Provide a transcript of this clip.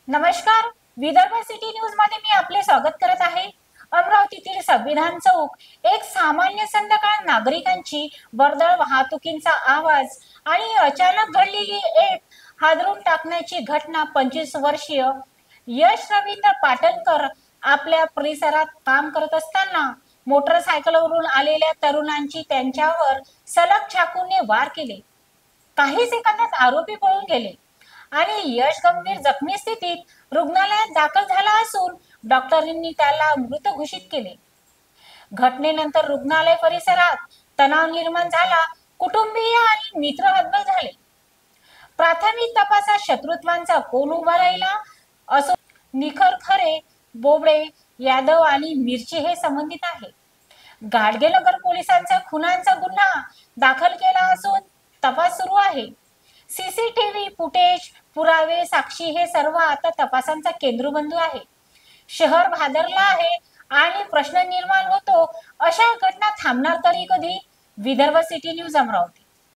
नमस्कार. Vidarbha city news मध्ये मी आपले स्वागत करत आहे. अमरावतीतील संविधान चौक एक सामान्य संध्याकाळ नागरिकांची वर्दळ वाहतुकीचा आवाज आणि अचानक घडलेली एक हादरून टाकण्याची घटना. 25 वर्षीय यश रवींद्र पाटणकर आपल्या परिसरात काम करत असताना मोटरसायकलवरून आलेल्या तरुणांची त्यांच्यावर सलग चाकूने वार केले. काही सेकंदात आरोपी पळून गेले आणि यश गंभीर जखमी स्थितीत रुग्णालयात दाखल झाला असून डॉक्टरांनी त्याला मृत घोषित केले. घटनेनंतर रुग्णालय परिसरात तणाव निर्माण झाला. कुटुंबीय आणि मित्र हतबल झाले. प्राथमिक तपासात शत्रुत्वाचा कोण उभा राहिला असो, निखर खरे, बोबडे, यादव आणि मिरची हे संबंधित आहे. गाडगेनगर पोलिसांचा खुनाचा गुन्हा दाखल केला असून तपास सुरू आहे. सीसीटीव्ही फुटेज, पुरावे, साक्षी हे सर्व आता तपासांचा केंद्रबिंदू आहे. शहर भादरला आहे आणि प्रश्न निर्माण होतो, अशा घटना थांबणार तरी कधी? Vidarbha city news Amravati.